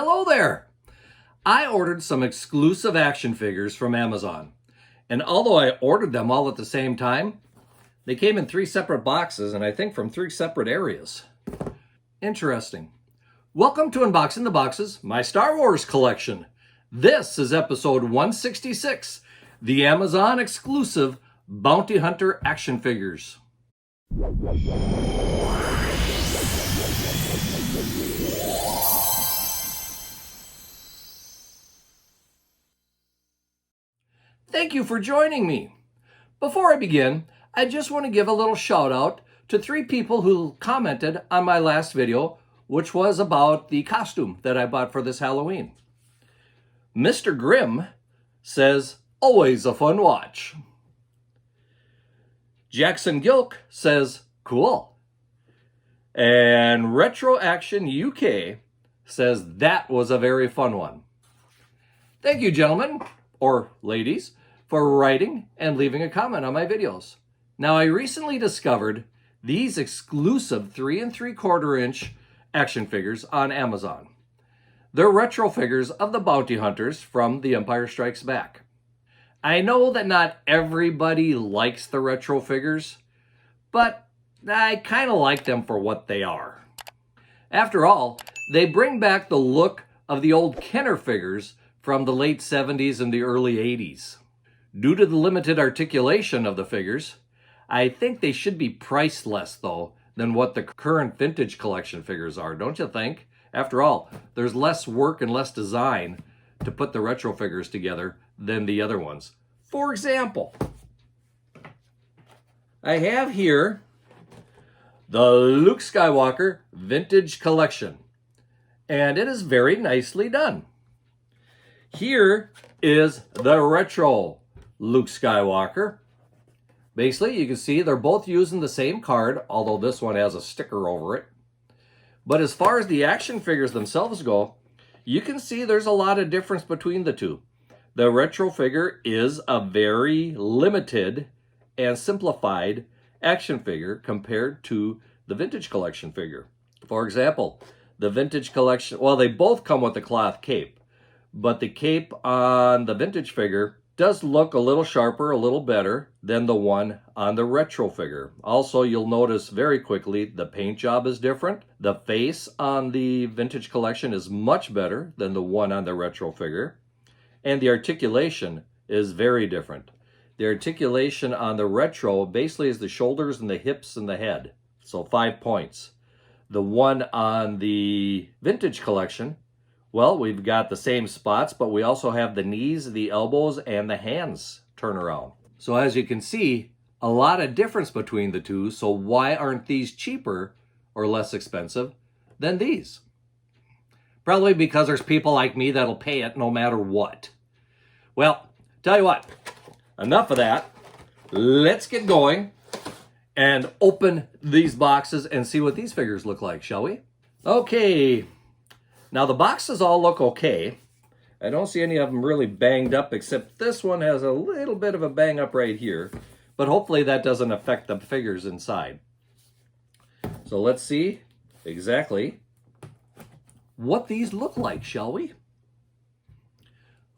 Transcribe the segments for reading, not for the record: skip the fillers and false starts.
Hello there! I ordered some exclusive action figures from Amazon. And although I ordered them all at the same time, they came in 3 separate boxes and I think from 3 separate areas. Interesting. Welcome to Unboxing the Boxes, my Star Wars collection. This is episode 166, the Amazon exclusive Bounty Hunter action figures. Thank you for joining me. Before I begin, I just want to give a little shout out to 3 people who commented on my last video, which was about the costume that I bought for this Halloween. Mr. Grimm says, always a fun watch. Jackson Gilk says, cool. And Retro Action UK says, that was a very fun one. Thank you, gentlemen, or ladies, for writing and leaving a comment on my videos. Now, I recently discovered these exclusive 3 3/4 inch action figures on Amazon. They're retro figures of the Bounty Hunters from The Empire Strikes Back. I know that not everybody likes the retro figures, but I kind of like them for what they are. After all, they bring back the look of the old Kenner figures from the late 70s and the early 80s. Due to the limited articulation of the figures, I think they should be priced less, though, than what the current vintage collection figures are, don't you think? After all, there's less work and less design to put the retro figures together than the other ones. For example, I have here the Luke Skywalker Vintage Collection, and it is very nicely done. Here is the retro Luke Skywalker. Basically, you can see they're both using the same card, although this one has a sticker over it. But as far as the action figures themselves go, you can see there's a lot of difference between the two. The retro figure is a very limited and simplified action figure compared to the vintage collection figure. For example, the vintage collection, well, they both come with a cloth cape, but the cape on the vintage figure does look a little sharper, a little better than the one on the retro figure. Also, you'll notice very quickly the paint job is different. The face on the vintage collection is much better than the one on the retro figure. And the articulation is very different. The articulation on the retro basically is the shoulders and the hips and the head. So 5 points. The one on the vintage collection, well, we've got the same spots, but we also have the knees, the elbows, and the hands turn around. So as you can see, a lot of difference between the two. So why aren't these cheaper or less expensive than these? Probably because there's people like me that'll pay it no matter what. Well, tell you what, enough of that. Let's get going and open these boxes and see what these figures look like, shall we? Okay. Now, the boxes all look okay. I don't see any of them really banged up, except this one has a little bit of a bang up right here. But hopefully that doesn't affect the figures inside. So let's see exactly what these look like, shall we?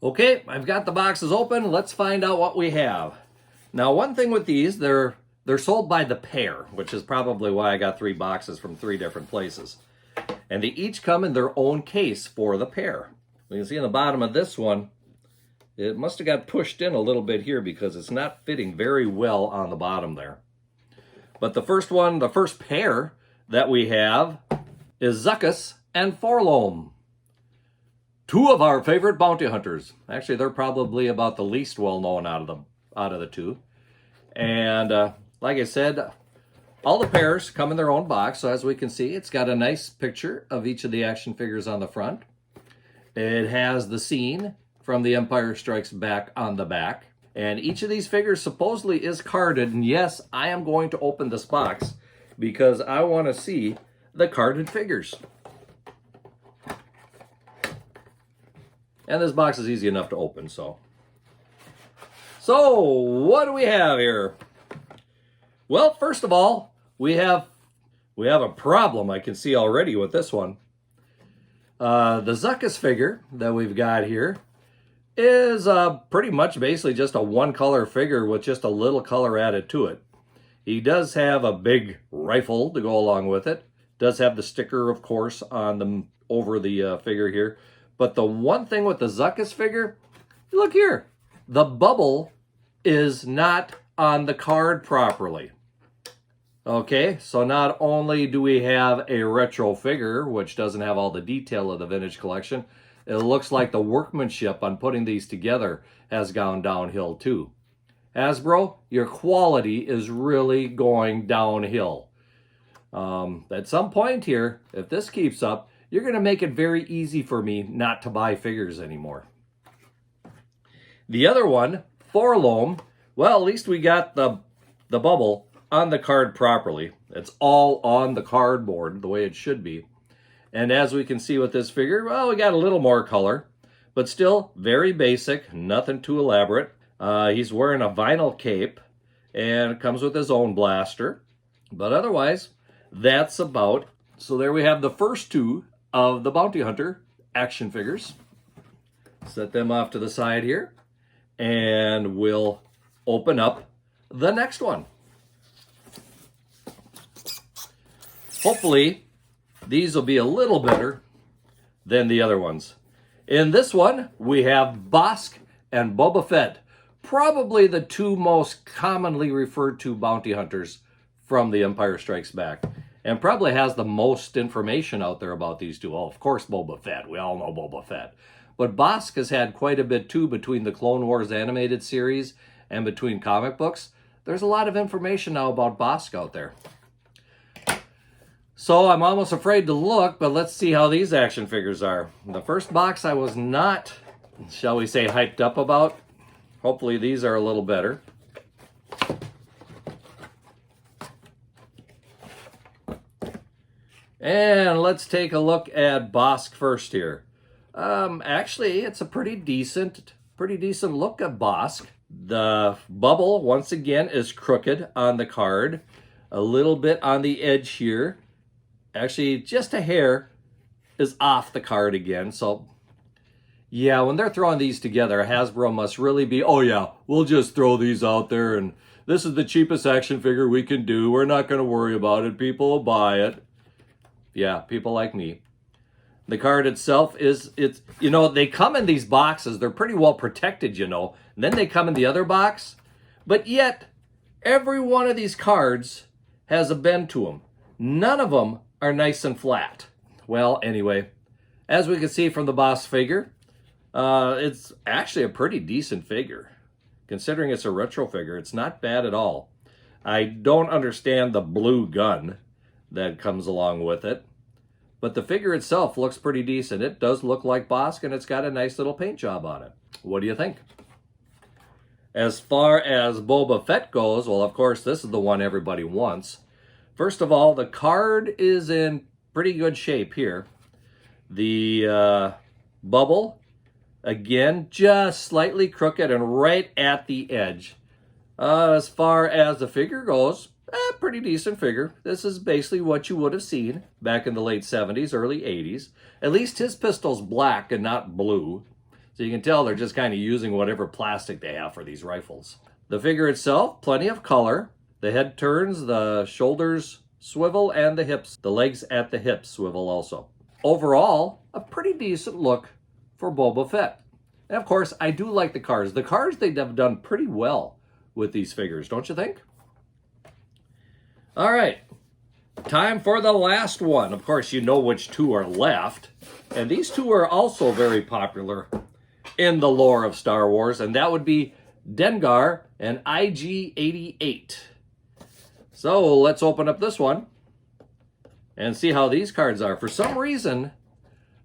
Okay, I've got the boxes open. Let's find out what we have. Now, one thing with these, they're sold by the pair, which is probably why I got 3 boxes from 3 different places. And they each come in their own case for the pair. You can see on the bottom of this one, it must have got pushed in a little bit here because it's not fitting very well on the bottom there. But the first one, the first pair that we have is Zuckuss and Forlom. 2 of our favorite bounty hunters. Actually, they're probably about the least well-known out of the 2. And like I said, all the pairs come in their own box, so as we can see, it's got a nice picture of each of the action figures on the front. It has the scene from The Empire Strikes Back on the back. And each of these figures supposedly is carded, and yes, I am going to open this box because I want to see the carded figures. And this box is easy enough to open, so. So, what do we have here? Well, first of all, we have a problem I can see already with this one. The Zuckuss figure that we've got here is pretty much basically just a one-color figure with just a little color added to it. He does have a big rifle to go along with it. Does have the sticker, of course, on the over the figure here. But the one thing with the Zuckuss figure, look here, the bubble is not on the card properly. Okay, so not only do we have a retro figure, which doesn't have all the detail of the vintage collection, it looks like the workmanship on putting these together has gone downhill too. Hasbro, your quality is really going downhill. At some point here, if this keeps up, you're going to make it very easy for me not to buy figures anymore. The other one, Forlom, well, at least we got the bubble on the card properly. It's all on the cardboard the way it should be. And as we can see with this figure, well, we got a little more color, but still very basic, nothing too elaborate. He's wearing a vinyl cape and comes with his own blaster. But otherwise, that's about. So there we have the first two of the Bounty Hunter action figures. Set them off to the side here, and we'll open up the next one. Hopefully, these will be a little better than the other ones. In this one, we have Bossk and Boba Fett, probably the two most commonly referred to bounty hunters from The Empire Strikes Back, and probably has the most information out there about these two. Oh, of course, Boba Fett. We all know Boba Fett. But Bossk has had quite a bit too between the Clone Wars animated series and between comic books. There's a lot of information now about Bossk out there. So I'm almost afraid to look, but let's see how these action figures are. The first box I was not, shall we say, hyped up about. Hopefully these are a little better. And let's take a look at Bossk first here. Actually, it's a pretty decent look at Bossk. The bubble, once again, is crooked on the card. A little bit on the edge here. Actually, just a hair is off the card again. So, yeah, when they're throwing these together, Hasbro must really be, oh yeah, we'll just throw these out there and this is the cheapest action figure we can do. We're not going to worry about it. People will buy it. Yeah, people like me. The card itself is, they come in these boxes. They're pretty well protected, And then they come in the other box. But yet, every one of these cards has a bend to them. None of them are nice and flat. Well, anyway, as we can see from the Bossk figure, it's actually a pretty decent figure. Considering it's a retro figure, it's not bad at all. I don't understand the blue gun that comes along with it. But the figure itself looks pretty decent. It does look like Bossk, and it's got a nice little paint job on it. What do you think? As far as Boba Fett goes, well, of course, this is the one everybody wants. First of all, the card is in pretty good shape here. The bubble, again, just slightly crooked and right at the edge. As far as the figure goes, pretty decent figure. This is basically what you would have seen back in the late 70s, early 80s. At least his pistol's black and not blue. So you can tell they're just kind of using whatever plastic they have for these rifles. The figure itself, plenty of color. The head turns, the shoulders swivel, and the legs at the hips swivel also. Overall, a pretty decent look for Boba Fett. And of course, I do like the cards. The cards, they have done pretty well with these figures, don't you think? All right, time for the last one. Of course, you know which two are left. And these two are also very popular in the lore of Star Wars, and that would be Dengar and IG-88. So let's open up this one and see how these cards are. For some reason,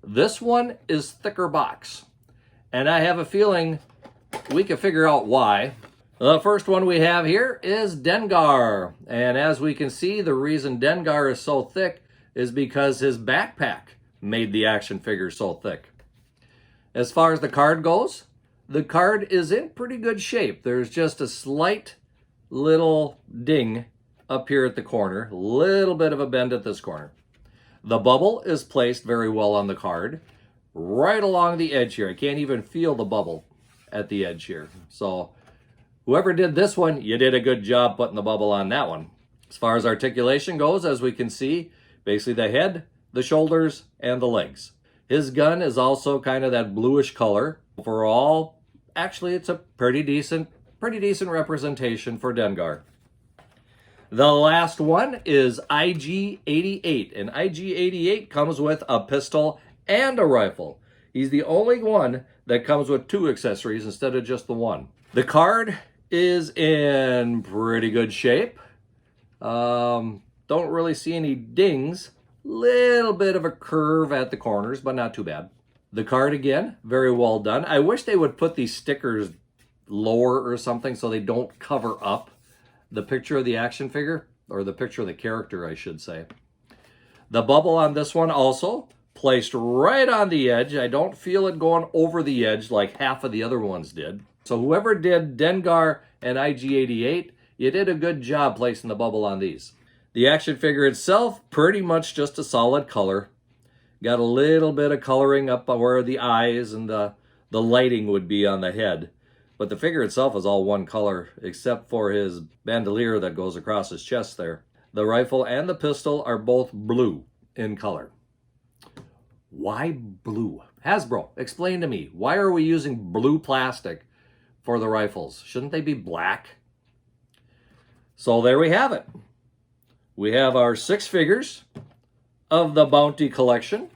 this one is thicker box. And I have a feeling we can figure out why. The first one we have here is Dengar. And as we can see, the reason Dengar is so thick is because his backpack made the action figure so thick. As far as the card goes, the card is in pretty good shape. There's just a slight little ding up here at the corner, a little bit of a bend at this corner. The bubble is placed very well on the card, right along the edge here. I can't even feel the bubble at the edge here. So whoever did this one, you did a good job putting the bubble on that one. As far as articulation goes, as we can see, basically the head, the shoulders, and the legs. His gun is also kind of that bluish color. Overall, actually, it's a pretty decent representation for Dengar. The last one is IG-88, and IG-88 comes with a pistol and a rifle. He's the only one that comes with 2 accessories instead of just the one. The card is in pretty good shape. Don't really see any dings. Little bit of a curve at the corners, but not too bad. The card, again, very well done. I wish they would put these stickers lower or something so they don't cover up the picture of the action figure, or the picture of the character, I should say. The bubble on this one also placed right on the edge. I don't feel it going over the edge like half of the other ones did. So whoever did Dengar and IG-88, you did a good job placing the bubble on these. The action figure itself, pretty much just a solid color. Got a little bit of coloring up where the eyes and the lighting would be on the head. But the figure itself is all one color, except for his bandolier that goes across his chest there. The rifle and the pistol are both blue in color. Why blue? Hasbro, explain to me, why are we using blue plastic for the rifles? Shouldn't they be black? So there we have it. We have our 6 figures of the Bounty collection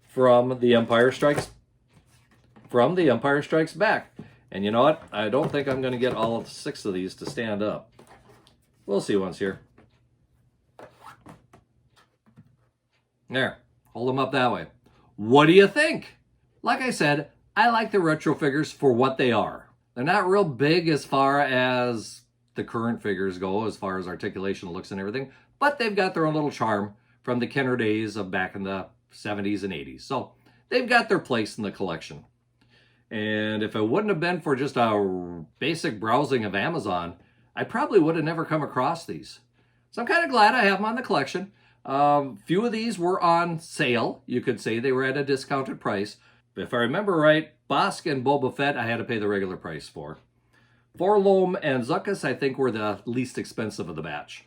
from The Empire Strikes Back. And you know what? I don't think I'm going to get all of 6 of these to stand up. We'll see once here. There. Hold them up that way. What do you think? Like I said, I like the retro figures for what they are. They're not real big as far as the current figures go, as far as articulation, looks, and everything, but they've got their own little charm from the Kenner days of back in the 70s and 80s. So they've got their place in the collection. And if it wouldn't have been for just a basic browsing of Amazon, I probably would have never come across these. So I'm kind of glad I have them on the collection. Few of these were on sale. You could say they were at a discounted price. If I remember right, Bossk and Boba Fett I had to pay the regular price for. Forlom and Zuckuss, I think, were the least expensive of the batch.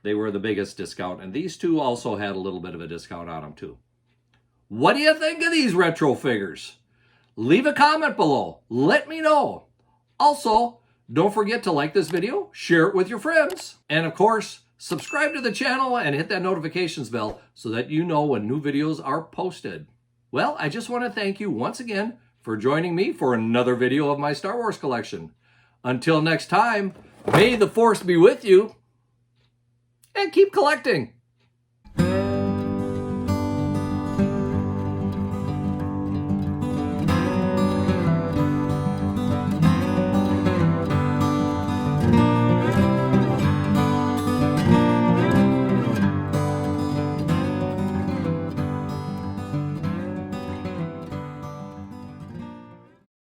They were the biggest discount, and these two also had a little bit of a discount on them, too. What do you think of these retro figures? Leave a comment below. Let me know. Also, don't forget to like this video, share it with your friends, and of course, subscribe to the channel and hit that notifications bell so that you know when new videos are posted. Well, I just want to thank you once again for joining me for another video of my Star Wars collection. Until next time, may the Force be with you, and keep collecting.